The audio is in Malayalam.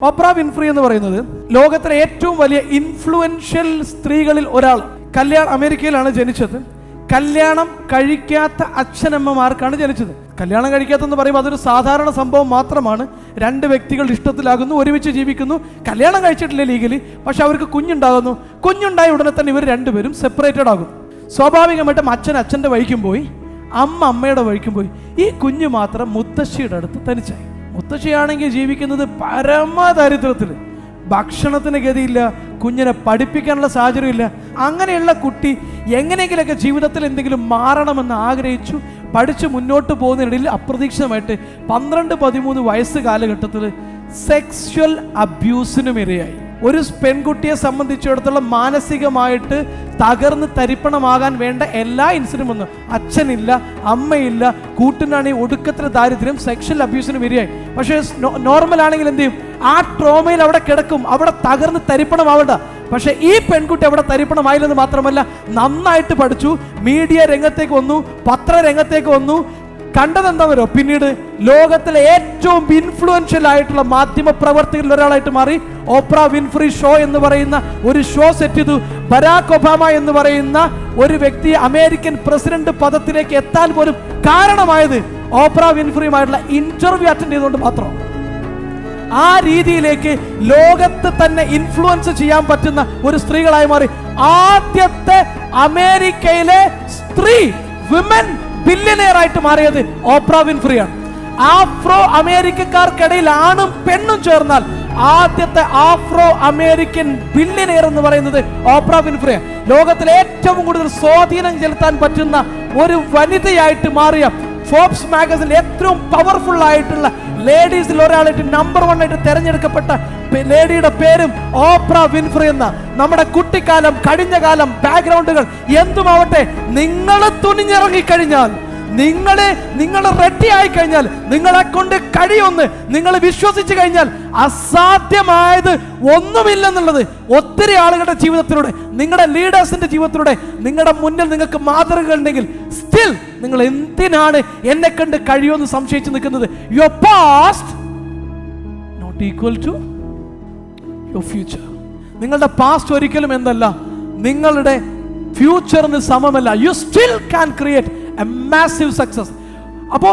ഓപ്ര വിൻഫ്രി എന്ന് പറയുന്നത് ലോകത്തിലെ ഏറ്റവും വലിയ ഇൻഫ്ലുവൻഷ്യൽ സ്ത്രീകളിൽ ഒരാൾ. അമേരിക്കയിലാണ് ജനിച്ചത്. കല്യാണം കഴിക്കാത്ത അച്ഛനമ്മമാർക്കാണ് ജനിച്ചത്. കല്യാണം കഴിക്കാത്തെന്ന് പറയുമ്പോൾ അതൊരു സാധാരണ സംഭവം മാത്രമാണ്. രണ്ട് വ്യക്തികൾ ഇഷ്ടത്തിലാകുന്നു, ഒരുമിച്ച് ജീവിക്കുന്നു, കല്യാണം കഴിച്ചിട്ടില്ല ലീഗലി, പക്ഷെ അവർക്ക് കുഞ്ഞുണ്ടാകുന്നു. കുഞ്ഞുണ്ടായ ഉടനെ തന്നെ ഇവർ രണ്ടുപേരും സെപ്പറേറ്റഡ് ആകും. സ്വാഭാവികമായിട്ടും അച്ഛൻ അച്ഛൻ്റെ വഴിക്കും പോയി, അമ്മ അമ്മയുടെ വഴിക്കും പോയി. ഈ കുഞ്ഞ് മാത്രം മുത്തശ്ശിയുടെ അടുത്ത് തനിച്ചായി. മുത്തശ്ശിയാണെങ്കിൽ ജീവിക്കുന്നത് പരമദരിദ്രത്തിൽ, ഭക്ഷണത്തിന് ഗതിയില്ല, കുഞ്ഞിനെ പഠിപ്പിക്കാനുള്ള സാഹചര്യമില്ല. അങ്ങനെയുള്ള കുട്ടി എങ്ങനെയെങ്കിലൊക്കെ ജീവിതത്തിൽ എന്തെങ്കിലും മാറണമെന്ന് ആഗ്രഹിച്ചു പഠിച്ച് മുന്നോട്ട് പോകുന്നതിനിടയിൽ അപ്രതീക്ഷിതമായിട്ട് 12-13 വയസ്സ് കാലഘട്ടത്തിൽ സെക്സ്വൽ അബ്യൂസിനും ഇരയായി. ഒരു പെൺകുട്ടിയെ സംബന്ധിച്ചിടത്തോളം മാനസികമായിട്ട് തകർന്ന് തരിപ്പണമാകാൻ വേണ്ട എല്ലാ ഇൻസിഡൻറ്റും വന്നു. അച്ഛനില്ല, അമ്മയില്ല, കൂട്ടിനാണെങ്കിൽ ഒടുക്കത്തിലെ ദാരിദ്ര്യം, സെക്ഷൽ അബ്യൂസിനും ഇരയായി. പക്ഷേ നോർമൽ ആണെങ്കിൽ എന്ത് ചെയ്യും? ആ ട്രോമയിൽ അവിടെ കിടക്കും, അവിടെ തകർന്ന് തരിപ്പണമാവണ്ട. പക്ഷെ ഈ പെൺകുട്ടി അവിടെ തരിപ്പണമായില്ലെന്ന് മാത്രമല്ല, നന്നായിട്ട് പഠിച്ചു, മീഡിയ രംഗത്തേക്ക് വന്നു, പത്രരംഗത്തേക്ക് വന്നു. കണ്ടതെന്താണോ? പിന്നീട് ലോകത്തിലെ ഏറ്റവും ഇൻഫ്ലുവൻഷ്യൽ ആയിട്ടുള്ള മാധ്യമ പ്രവർത്തകരിൽ ഒരാളായിട്ട് മാറി. ഓപ്ര വിൻഫ്രി ഷോ എന്ന് പറയുന്ന ഒരു ഷോ സെറ്റ് ചെയ്തു. ബരാക് ഒബാമ എന്ന് പറയുന്ന ഒരു വ്യക്തി അമേരിക്കൻ പ്രസിഡന്റ് പദത്തിലേക്ക് എത്താൻ പോലും കാരണമായത് ഓപ്ര വിൻഫ്രിയുമായിട്ടുള്ള ഇന്റർവ്യൂ അറ്റൻഡ് ചെയ്തുകൊണ്ട് മാത്രം. ആ രീതിയിലേക്ക് ലോകത്ത് തന്നെ ഇൻഫ്ലുവൻസ് ചെയ്യാൻ പറ്റുന്ന ഒരു സ്ത്രീകളായി മാറി. ആദ്യത്തെ അമേരിക്കയിലെ സ്ത്രീ വിമൻ ബില്യനെയർ ആയിട്ട് മാറിയത് ഓപ്ര വിൻഫ്രിയാണ്. ആഫ്രോ അമേരിക്കക്കാർക്കിടയിൽ ആണും പെണ്ണും ചേർന്നാൽ ആദ്യത്തെ ആഫ്രോ അമേരിക്കൻ ബില്യനെയർ എന്ന് പറയുന്നത് ഓപ്ര വിൻഫ്രിയാണ്. ലോകത്തിലെ ഏറ്റവും കൂടുതൽ സ്വാധീനം ചെലുത്താൻ പറ്റുന്ന ഒരു വനിതയായിട്ട് മാറിയ ഫോബ്സ് മാഗസിൻ ഏറ്റവും പവർഫുൾ ആയിട്ടുള്ള ലേഡീസിൽ ഒരാളായിട്ട് നമ്പർ 1 ആയിട്ട് തെരഞ്ഞെടുക്കപ്പെട്ട ലേഡിയുടെ പേരും ഓപ്ര വിൻഫ്രി എന്ന. നമ്മുടെ കുട്ടിക്കാലം, കഴിഞ്ഞ കാലം, ബാക്ക്ഗ്രൗണ്ടുകൾ എന്തുമാവട്ടെ, നിങ്ങൾ തുനിഞ്ഞിറങ്ങിക്കഴിഞ്ഞാൽ, നിങ്ങൾ റെഡി ആയി കഴിഞ്ഞാൽ, നിങ്ങളെ കൊണ്ട് കഴിയൊന്ന് നിങ്ങൾ വിശ്വസിച്ചു കഴിഞ്ഞാൽ, അസാധ്യമായത് ഒന്നുമില്ലെന്നുള്ളത് ഒത്തിരി ആളുകളുടെ ജീവിതത്തിലൂടെ, നിങ്ങളുടെ ലീഡേഴ്സിന്റെ ജീവിതത്തിലൂടെ നിങ്ങളുടെ മുന്നിൽ നിങ്ങൾക്ക് മാതൃകകൾ ഉണ്ടെങ്കിൽ സ്റ്റിൽ നിങ്ങൾ എന്തിനാണ് എന്നെ കണ്ട് കഴിയുമെന്ന് സംശയിച്ചു നിൽക്കുന്നത്? Your past not equal to your future. നിങ്ങളുടെ പാസ്റ്റ് ഒരിക്കലും എന്തല്ല, നിങ്ങളുടെ ഫ്യൂച്ചറിന് സമമല്ല. You still can create a massive success. അപ്പോൾ